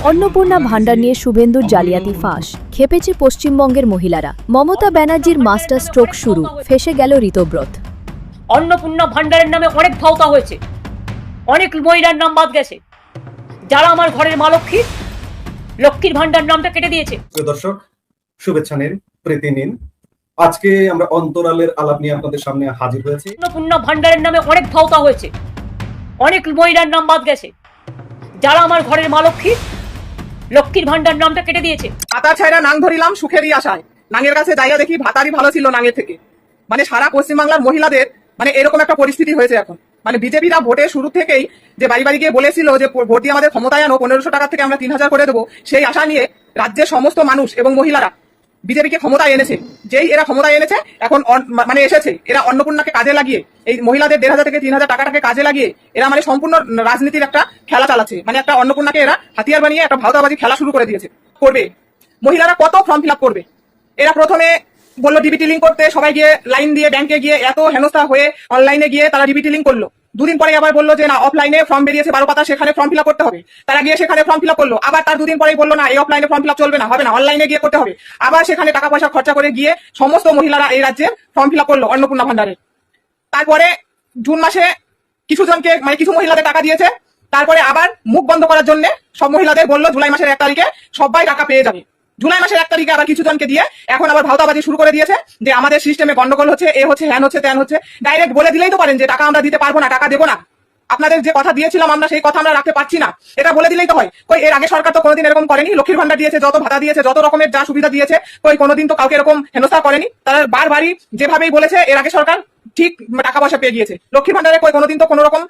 অন্নপূর্ণা ভান্ডার নিয়ে শুভেন্দুর জালিয়াতি ফাঁস, খেপেছে পশ্চিমবঙ্গের মহিলারা। মমতা ব্যানার্জির মাস্টার স্ট্রোক শুরু, ফেঁসে গেল ঋতব্রত। অন্নপূর্ণা ভান্ডারের নামে অনেক ভাওতা হয়েছে, অনেক মহিলার নাম বাদ গেছে। যারা আমার ঘরের মা লক্ষ্মী, লক্ষ্মীর ভান্ডার নামটা কেটে দিয়েছে। প্রিয় দর্শক, শুভেচ্ছা নিন, প্রীতি নিন। আজকে আমরা অন্তরালের আলাপ নিয়ে আপনাদের সামনে হাজির হয়েছি। অন্নপূর্ণা ভান্ডারের নামে অনেক ভাওতা হয়েছে, অনেক মহিলার নাম বাদ গেছে। যারা আমার ঘরের মা লক্ষ্মী, লক্ষ্মীর ভান্ডার নামটা কেটে দিয়েছে। পাতা ছাইরা নাং ধরিলাম সুখেরই আশায়, নাঙের কাছে যাইয়া দেখি ভাতারই ভালো ছিল নাঙের থেকে। মানে সারা পশ্চিমবাংলার মহিলাদের মানে এরকম একটা পরিস্থিতি হয়েছে এখন। মানে বিজেপিরা ভোটের শুরু থেকেই যে বাড়ি বাড়ি গিয়ে বলেছিল যে ভোট দিয়ে আমাদের ক্ষমতায় আনো, 1500 টাকা থেকে আমরা 3000 করে দেবো, সেই আশা নিয়ে রাজ্যের সমস্ত মানুষ এবং মহিলারা বিজেপিকে ক্ষমতায় এনেছে। যেই এরা ক্ষমতায় এনেছে এখন মানে এসেছে, এরা অন্নপূর্ণাকে কাজে লাগিয়ে এই মহিলাদের 1500 থেকে 3000 টাকাটাকে কাজে লাগিয়ে এরা মানে সম্পূর্ণ রাজনীতির একটা খেলা চালাচ্ছে। মানে একটা অন্নপূর্ণাকে এরা হাতিয়ার বানিয়ে একটা ভাওতাবাজি খেলা শুরু করে দিয়েছে। করবে মহিলারা কত ফর্ম ফিল আপ করবে? এরা প্রথমে বললো ডিবিটি লিঙ্ক করতে, সবাই গিয়ে লাইন দিয়ে ব্যাংকে গিয়ে এত হেনস্থা হয়ে অনলাইনে গিয়ে তারা ডিবিটি লিঙ্ক করলো। দুদিন পরে আবার বললো যে না, অফলাইনে ফর্ম বেরিয়েছে 12 পাতা, সেখানে ফর্ম ফিল আপ করতে হবে। তারা গিয়ে সেখানে ফর্ম ফিল আপ করলো। আবার তার দুদিন পরেই বললো না, এই অফলাইনে ফর্ম ফিল আপ চলবে না, হবে না, অনলাইনে গিয়ে করতে হবে। আবার সেখানে টাকা পয়সা খরচা করে গিয়ে সমস্ত মহিলারা এই রাজ্যে ফর্ম ফিল আপ করলো অন্নপূর্ণা ভান্ডারে। তারপরে জুন মাসে কিছু জনকে মানে কিছু মহিলাদের টাকা দিয়েছে। তারপরে আবার মুখ বন্ধ করার জন্য সব মহিলাদের বললো জুলাই মাসের 1 তারিখে সবাই টাকা পেয়ে যাবে। জুলাই মাসের 1 তারিখে আবার কিছু জনকে দিয়ে এখন আবার ভাওতাবাজি শুরু করে দিয়েছে যে আমাদের সিস্টেমে গন্ডগোল হচ্ছে, এ হচ্ছে, হ্যান হচ্ছে, ত্যান হচ্ছে। ডাইরেক্ট বলে দিলেই তো পারেন যে টাকা আমরা দিতে পারবো না, টাকা দেবো না। আপনাদের যে কথা দিয়েছিলাম আমরা সেই কথা আমরা রাখতে পারছি না, এটা বলে দিলেই তো হয়। কই এর আগে সরকার তো কোনোদিন এরকম করেনি। লক্ষ্মীর ভান্ডার দিয়েছে, যত ভাতা দিয়েছে, যত রকমের যা সুবিধা দিয়েছে, কই কোনোদিন তো কাউকে এরকম হেনস্থা করেনি। তারা বারবারই যেভাবেই বলেছে এর আগে সরকার ঠিক টাকা পয়সা পেয়ে গিয়েছে। লক্ষ্মীর ভান্ডারে কই কোনোদিন তো কোনো রকম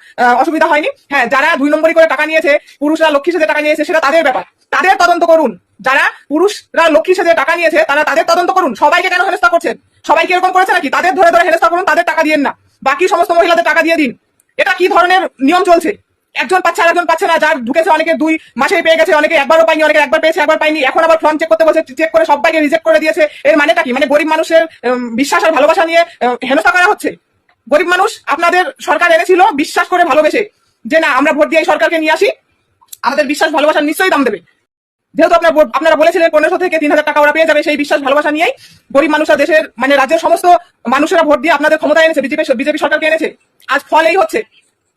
অসুবিধা হয়নি। হ্যাঁ, যারা 2 নম্বরই করে টাকা নিয়েছে, পুরুষরা লক্ষ্মী সেজে টাকা নিয়েছে, সেটা তাদের ব্যাপার, তাদের তদন্ত করুন। যারা পুরুষরা লক্ষ্মী সেজে টাকা নিয়েছে তারা তাদের তদন্ত করুন। সবাইকে কেন হেনস্থা করছেন? সবাইকে এরকম করেছে নাকি? তাদের ধরে ধরে হেনস্থা করুন, তাদের টাকা দিয়েন না, বাকি সমস্ত মহিলাদের টাকা দিয়ে দিন। এটা কি ধরনের নিয়ম চলছে? একজন পাচ্ছে আর একজন পাচ্ছে না। যার ঢুকেছে অনেকে 2 মাসেই পেয়ে গেছে, অনেকে একবারও পায়নি, অনেকে একবার পেয়েছে একবার পায়নি। এখন আবার ফর্ম চেক করতে বলছে, চেক করে সবাইকে রিজেক্ট করে দিয়েছে। এর মানেটা কি? মানে গরিব মানুষের বিশ্বাস আর ভালোবাসা নিয়ে হেনস্থা করা হচ্ছে। গরিব মানুষ আপনাদের সরকার এনেছিল বিশ্বাস করে ভালোবেসে, যে না আমরা ভোট দিয়ে এই সরকারকে নিয়ে আসি, আমাদের বিশ্বাস ভালোবাসা নিশ্চয়ই দাম দেবে। যেহেতু আপনারা বলেছিলেন 1500 থেকে 3000 টাকা ওরা পেয়ে যাবে, সেই বিশ্বাস ভালোবাসা নিয়েই গরিব মানুষরা দেশের মানে রাজ্যের সমস্ত মানুষেরা ভোট দিয়ে আপনাদের ক্ষমতায় এনেছে, বিজেপি সরকারকে এনেছে। আজ ফল এই হচ্ছে।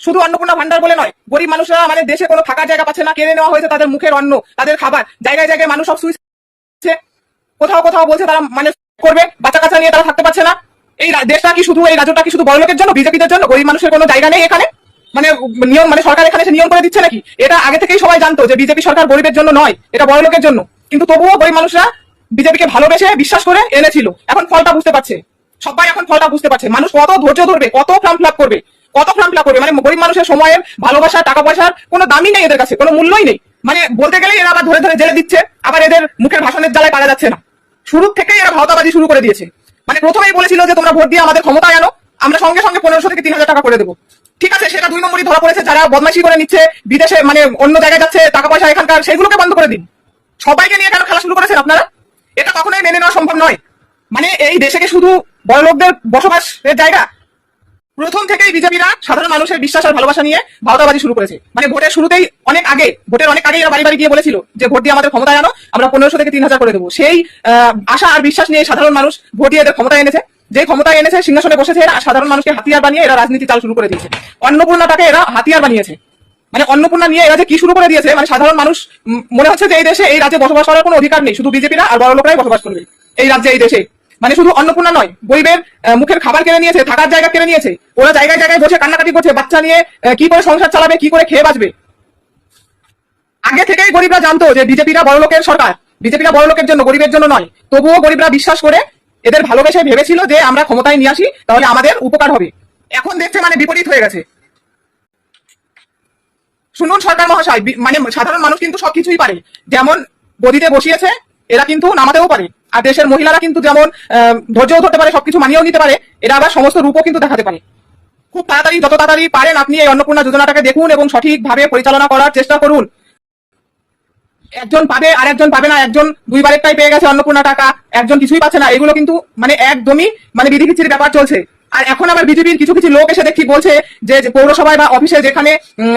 শুধু অন্নপূর্ণা ভান্ডার বলে নয়, গরিব মানুষরা মানে দেশে কোনো থাকার জায়গা পাচ্ছে না, কেড়ে নেওয়া হয়েছে তাদের মুখের অন্ন, তাদের খাবার। জায়গায় জায়গায় মানুষ সব শুয়েছে, কোথাও কোথাও বলছে তারা মানে করবে, বাচ্চা কাচ্চা নিয়ে তারা থাকতে পারছে না। এই দেশটা কি শুধু, এই রাজ্যটা কি শুধু বড়লোকের জন্য, বিজেপিদের জন্য? গরিব মানুষের কোনো জায়গা নেই এখানে? মানে নিয়ম, মানে সরকার এখানে এসে নিয়ম করে দিচ্ছে নাকি? এটা আগে থেকেই সবাই জানতো যে বিজেপি সরকার গরিবের জন্য নয়, এটা বড়লোকের জন্য। কিন্তু তবুও গরিব মানুষরা বিজেপিকে ভালোবেসে বিশ্বাস করে এনেছিল। এখন ফলটা বুঝতে পারছে, সবাই এখন ফলটা বুঝতে পারছে। মানুষ কত ধৈর্য ধরবে, কত ফর্ম ফিল আপ করবে, কত ফর্ম ফিল আপ করবে? মানে গরিব মানুষের সময়ের, ভালোবাসা, টাকা পয়সার কোনো দামই নেই এদের কাছে, কোনো মূল্যই নেই। মানে বলতে গেলে এরা আবার ধরে ধরে জেলে দিচ্ছে, আবার এদের মুখের ভাষণের জ্বালায় পারা যাচ্ছে না। শুরু থেকেই এরা ভাওতাবাজি শুরু করে দিয়েছে। মানে প্রথমেই বলেছিল যে তোমরা ভোট দিয়ে আমাদের ক্ষমতায় আনো, আমরা সঙ্গে সঙ্গে 1500 থেকে 3000 টাকা করে দেবো। ঠিক আছে, সেটা 2 নম্বরই ধরা পড়েছে। যারা বদমাইশি করে নিচ্ছে, বিদেশে মানে অন্য জায়গায় যাচ্ছে, টাকা পয়সা এখানকার, সেগুলোকে বন্ধ করে দিন। সবাইকে নিয়ে কেন খেলা শুরু করেছেন আপনারা? এটা কখনোই মেনে নেওয়া সম্ভব নয়। মানে এই দেশে কি শুধু বড় লোকদের বসবাসের জায়গা? প্রথম থেকেই বিজেপিরা সাধারণ মানুষের বিশ্বাস আর ভালোবাসা নিয়ে ভাওতাবাজি শুরু করেছে। মানে ভোটের শুরুতেই ভোটের অনেক আগেই এরা বাড়ি বাড়ি গিয়ে বলেছিল যে ভোট দিয়ে আমাদের ক্ষমতায় আনো, আমরা 1500 থেকে 3000 করে দেবো। সেই আশা আর বিশ্বাস নিয়ে সাধারণ মানুষ ভোট দিয়ে এদের ক্ষমতায় এনেছে। যে ক্ষমতায় এনেছে, সিংহাসনে বসেছে এরা, সাধারণ মানুষকে হাতিয়ার বানিয়ে এরা রাজনীতি চাল শুরু করে দিয়েছে। অন্নপূর্ণাটাকে এরা হাতিয়ার বানিয়েছে। মানে অন্নপূর্ণা নিয়ে এরা যে কি শুরু করে দিয়েছে, মানে সাধারণ মানুষ মনে হচ্ছে যে এই দেশে, এই রাজ্যে বসবাস করার কোনো অধিকার নেই, শুধু বিজেপিরা আর বড় লোকরাই বসবাস করবে এই রাজ্যে, এই দেশে। মানে শুধু অন্নপূর্ণা নয়, গরিবের মুখের খাবার কেড়ে নিয়েছে, থাকার জায়গা কেড়ে নিয়েছে। ওরা জায়গায় জায়গায় বসে কান্নাকাটি করছে, বাচ্চা নিয়ে কি করে সংসার চালাবে, কি করে খেয়ে বাঁচবে। আগে থেকেই গরিবরা জানতো যে বিজেপিরা বড় লোকের সরকার, বিজেপিরা বড় লোকের জন্য, গরিবের জন্য নয়। তবুও গরিবরা বিশ্বাস করে এদের ভালোবেসে ভেবেছিল যে আমরা ক্ষমতায় নিয়ে আসি, তাহলে আমাদের উপকার হবে। এখন দেখছে মানে বিপরীত হয়ে গেছে। শুনুন সরকার মহাশয়, মানে সাধারণ মানুষ কিন্তু সবকিছুই পারে। যেমন গদিতে বসিয়েছে, এরা কিন্তু নামাতেও পারে। আর দেশের মহিলারা কিন্তু যেমন ধৈর্যও ধরতে পারে, সবকিছু মানিয়েও নিতে পারে, এরা আবার সমস্ত রূপও কিন্তু দেখাতে পারে। খুব তাড়াতাড়ি, যত তাড়াতাড়ি পারেন আপনি এই অন্নপূর্ণা যোজনাটাকে দেখুন এবং সঠিকভাবে পরিচালনা করার চেষ্টা করুন। একজন পাবে আর একজন পাবে না, একজন 2 বারেরটাই পেয়ে গেছে অন্নপূর্ণা টাকা, একজন কিছুই পাচ্ছে না। এগুলো কিন্তু মানে একদমই মানে বিধিবিচ্ছিরি ব্যাপার চলছে। আর এখন আবার বিজেপির কিছু কিছু লোক এসে দেখি বলছে যে যে পৌরসভায় বা অফিসে যেখানে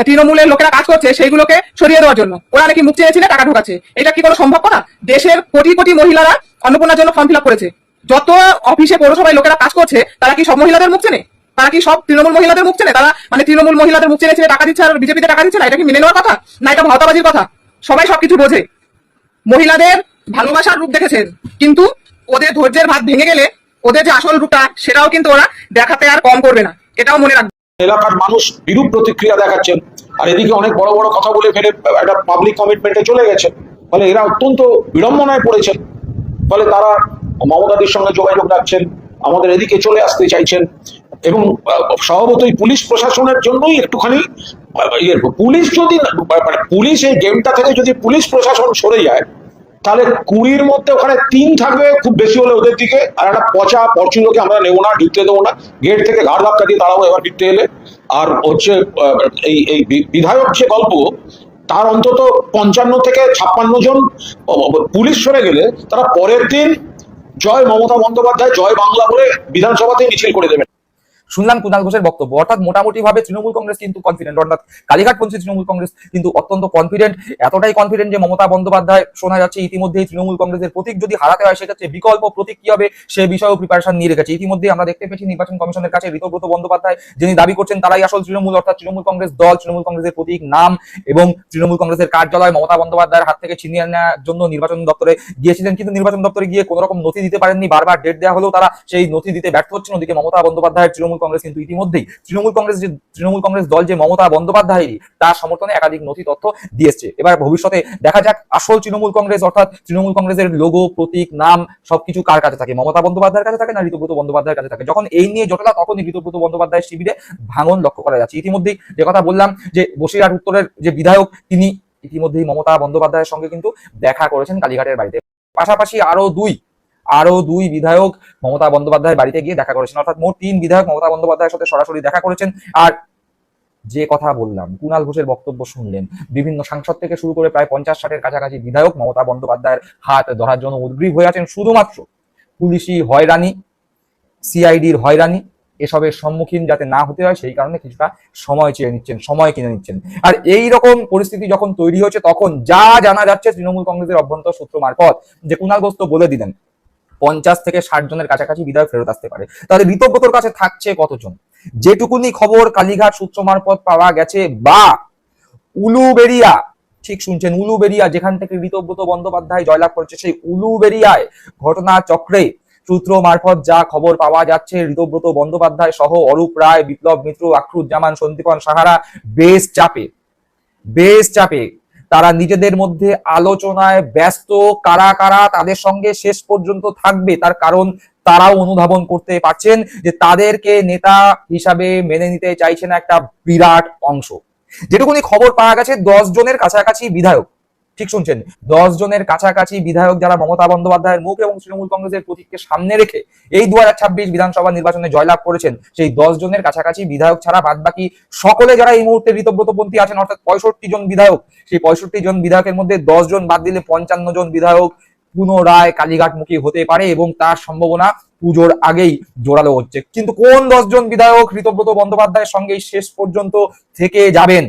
তৃণমূলের লোকেরা কাজ করছে সেইগুলোকে সরিয়ে দেওয়ার জন্য ওরা নাকি মুখ চেয়েছিল টাকা ঢোকাচ্ছে। এটা কি কোনো সম্ভব কথা? দেশের কোটি কোটি মহিলারা অন্নপূর্ণার জন্য ফর্ম ফিল আপ করেছে। যত অফিসে পৌরসভায় লোকেরা কাজ করছে তারা কি সব মহিলাদের মুখ চেনে? তারা কি সব তৃণমূল মহিলাদের মুখ চেনে? তারা মানে তৃণমূল মহিলাদের মুখ চেনে টাকা দিচ্ছে আর বিজেপিতে টাকা দিচ্ছে না? এটা কি মেনে নেওয়ার কথা না? এটা ভাওতাবাজির কথা? সবাই সবকিছু বোঝে। মহিলাদের ভালোবাসার রূপ দেখেছেন, কিন্তু ওদের ধৈর্যের ভাত ভেঙে গেলে ওদের যে আসল রূপটা সেটাও কিন্তু ওরা দেখাতে আর কম করবে না, এটাও মনে রাখবে। এলাকার মানুষ বিরূপ প্রতিক্রিয়া দেখাচ্ছেন, আর এদিকে অনেক বড় বড় কথা বলে ফেলে একটা পাবলিক কমিটমেন্টে চলে গেছে। ফলে এরা অত্যন্ত বিড়ম্বনায় পড়েছেন। ফলে তারা মমতাদির সঙ্গে যোগাযোগ রাখছেন, আমাদের এদিকে চলে আসতে চাইছেন, এবং স্বভাবতই পুলিশ প্রশাসনের জন্যই একটুখানি পুলিশ যদি পুলিশ এই গেমটা থেকে যদি পুলিশ প্রশাসন সরে যায়, তাহলে 20-র মধ্যে ওখানে 3 থাকবে খুব বেশি হলে ওদের দিকে, আর একটা পচা পরচুলোকে আমরা নেবো না, ঢুকতে দেবো না, গেট থেকে ঘাড় ধাক্কা দিয়ে দাঁড়াবো এবার ঢুকতে এলে। আর হচ্ছে এই বিধায়ক যে গল্প, তার অন্তত 55 থেকে 56 জন পুলিশ সরে গেলে তারা পরের দিন জয় মমতা বন্দ্যোপাধ্যায়, জয় বাংলা বলে বিধানসভাতেই মিছিল করে দেবেন। শুনলাম কুণাল ঘোষের বক্তব্য। অর্থাৎ মোটামুটি ভাবে তৃণমূল কংগ্রেস কিন্তু কনফিডেন্ট, অর্থাৎ কালীঘাটপন্থী তৃণমূল কংগ্রেস কিন্তু অত্যন্ত কনফিডেন্ট, এতটাই কনফিডেন্ট যে মমতা বন্দ্যোপাধ্যায় শোনা যাচ্ছে ইতিমধ্যেই তৃণমূল কংগ্রেসের প্রতীক যদি হারাতে হয় সেক্ষেত্রে বিকল্প প্রতীক কি হবে সে বিষয়েও প্রিপারেশন নিয়ে রেখেছে। ইতিমধ্যে আমরা দেখতে পেয়েছি নির্বাচন কমিশনের কাছে ঋতব্রত বন্দ্যোপাধ্যায় যিনি দাবি করছেন তারাই আসল তৃণমূল, অর্থাৎ তৃণমূল কংগ্রেস দল, তৃণমূল কংগ্রেসের প্রতীক নাম এবং তৃণমূল কংগ্রেসের কার্যালয় মমতা বন্দ্যোপাধ্যায়ের হাত থেকে ছিনিয়ে নেওয়ার জন্য নির্বাচন দপ্তরে গিয়েছিলেন, কিন্তু নির্বাচন দপ্তরে গিয়ে কোনো রকম নথি দিতে পারেননি। বারবার ডেট দেওয়া হলেও তারা সেই নথি দিতে ব্যর্থ হচ্ছেন। ওদিকে মমতা বন্দ্যোপাধ্যায়ের তৃণমূল কংগ্রেস কিন্তু ইতিমধ্যে তৃণমূল কংগ্রেস দল যে মমতা বন্দ্যোপাধ্যায়েরই তার সমর্থনে একাধিক নথি তথ্য দিয়েছে। এবার ভবিষ্যতে দেখা যাক আসল তৃণমূল কংগ্রেস, অর্থাৎ তৃণমূল কংগ্রেসের লোগো, প্রতীক, নাম সবকিছু কার কাছে থাকে, মমতা বন্দ্যোপাধ্যায়ের কাছে থাকে না ঋতব্রত বন্দ্যোপাধ্যায়ের কাছে থাকে। যখন এই নিয়ে জটিলতা তখনই ঋতব্রত বন্দ্যোপাধ্যায়ের শিবিরে ভাঙন লক্ষ্য করা যাচ্ছে। ইতিমধ্যেই যে কথা বললাম যে বসিরহাট উত্তরের যে বিধায়ক তিনি ইতিমধ্যেই মমতা বন্দ্যোপাধ্যায়ের সঙ্গে কিন্তু দেখা করেছেন কালীঘাটের বাড়িতে। পাশাপাশি আরো দুই বিধায়ক মমতা বন্দ্যোপাধ্যায়ের বাড়িতে গিয়ে দেখা করেছেন, অর্থাৎ মোট 3 বিধায়ক মমতা বন্দ্যোপাধ্যায়ের সাথে সরাসরি দেখা করেছেন। আর যে কথা বললাম, কুণাল ঘোষের বক্তব্য শুনলেন, বিভিন্ন সাংসদ থেকে শুরু করে প্রায় 50-60-এর কাছাকাছি বিধায়ক মমতা বন্দ্যোপাধ্যায়ের হাত ধরার জন্য উদ্গ্রীব হয়ে আছেন। শুধুমাত্র পুলিশি হয়রানি, সিআইডির হয়রানি এসবের সম্মুখীন যাতে না হতে হয় সেই কারণে কিছুটা সময় চেয়ে নিচ্ছেন, সময় কিনে নিচ্ছেন। আর এই রকম পরিস্থিতি যখন তৈরি হয়েছে তখন যা জানা যাচ্ছে তৃণমূল কংগ্রেসের অভ্যন্তর সূত্র মারফত, যে কুণাল ঘোষ তো বলে দিলেন 50 থেকে 60 জনের কাছাকাছি বিধায়ক ফেরত আসতে পারে, তাহলে ঋতব্রতর কাছে থাকছে কতজন? যেটুকুনি খবর কালীঘাট সূত্র মারফত পাওয়া গেছে, বা উলুবেড়িয়া, ঠিক শুনছেন, উলুবেড়িয়া যেখান থেকে ঋতব্রত বন্দ্যোপাধ্যায় জয়লাভ করেছে সেই উলুবেড়িয়ায় ঘটনা চক্রে সূত্র মারফত যা খবর পাওয়া যাচ্ছে, ঋতব্রত বন্দ্যোপাধ্যায় সহ অরূপ রায়, বিপ্লব মিত্র, আখরুজ্জামান, সন্দীপন সাহারা বেশ চাপে তারা নিজেদের মধ্যে আলোচনায় ব্যস্ত। কারা কারা তাদের সঙ্গে শেষ পর্যন্ত থাকবে তার কারণ তারাও অনুধাবন করতে পারছেন যে তাদেরকে নেতা হিসাবে মেনে নিতে চাইছে না একটা বিরাট অংশ। যেটুকুনি খবর পাওয়া গেছে 10 জনের কাছাকাছি বিধায়ক, ঠিক শুনছেন, 10 জনের কাছাকাছি বিধায়ক যারা মমতা বন্দ্যোপাধ্যায়ের মুখ এবং তৃণমূল কংগ্রেসের প্রতীককে সামনে রেখে এই 2026 বিধানসভা নির্বাচনে জয়লাভ করেছেন, সেই 10 জনের কাছাকাছি বিধায়ক ছাড়া বাদবাকি সকলে যারা এই মুহূর্তে ঋতব্রতপন্থী আছেন, অর্থাৎ 65 জন বিধায়ক, সেই 65 জন বিধায়কের মধ্যে 10 জন বাদ দিলে 55 জন বিধায়ক পুনরায় কালীঘাটমুখী হতে পারে এবং তার সম্ভাবনা পুজোর আগেই জোরালো হচ্ছে। কিন্তু কোন 10 জন বিধায়ক ঋতব্রত বন্দ্যোপাধ্যায়ের সঙ্গে শেষ পর্যন্ত থেকে যাবেন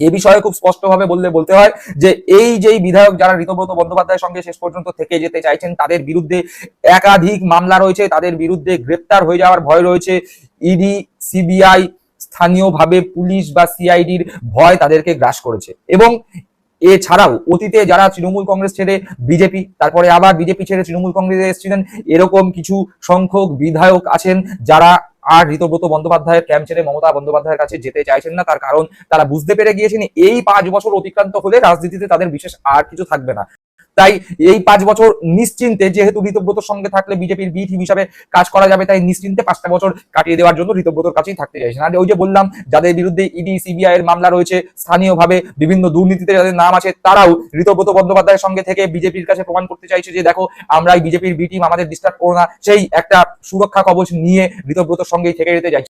এ বিষয়ে খুব স্পষ্টভাবে বলতে হয় যে এই যেই বিধায়ক যারা ঋতব্রত বন্দ্যোপাধ্যায়ের সঙ্গে শেষ পর্যন্ত থেকে যেতে চাইছেন তাদের বিরুদ্ধে একাধিক মামলা রয়েছে, তাদের বিরুদ্ধে গ্রেপ্তার হয়ে যাওয়ার ভয় রয়েছে। ইডি, সিবিআই, স্থানীয়ভাবে পুলিশ বা সিআইডির ভয় তাদেরকে গ্রাস করেছে। এবং এছাড়াও অতীতে যারা তৃণমূল কংগ্রেস ছেড়ে বিজেপি, তারপরে আবার বিজেপি ছেড়ে তৃণমূল কংগ্রেসে এসেছিলেন, এরকম কিছু সংখ্যক বিধায়ক আছেন যারা আর ঋতব্রত বন্দ্যোপাধ্যায়ের ক্যাম্প ছেড়ে মমতা বন্দ্যোপাধ্যায়ের কাছে যেতে চাইছেন না। তার কারণ তারা বুঝতে পেরে গিয়েছেন এই 5 বছর অতিক্রান্ত হলে রাজনীতিতে তাদের বিশেষ আর কিছু থাকবে না। তাই এই 5 বছর নিশ্চিন্তে, যেহেতু ঋতব্রতর সঙ্গে থাকলে বিজেপির বি টিম হিসাবে কাজ করা যাবে, তাই নিশ্চিন্তে 5টা বছর কাটিয়ে দেওয়ার জন্য ঋতব্রতর কাছেই থাকতে চাইছেন। আর ওই যে বললাম যাদের বিরুদ্ধে ইডি, সিবিআই এর মামলা রয়েছে, স্থানীয়ভাবে বিভিন্ন দুর্নীতিতে যাদের নাম আছে, তারাও ঋতব্রত বন্দ্যোপাধ্যায়ের সঙ্গে থেকে বিজেপির কাছে প্রমাণ করতে চাইছে যে দেখো আমরাই বিজেপির বি টিম, আমাদের ডিস্টার্ব করো না, সেই একটা সুরক্ষা কবচ নিয়ে ঋতব্রতর সঙ্গেই থেকে যেতে চাইছে।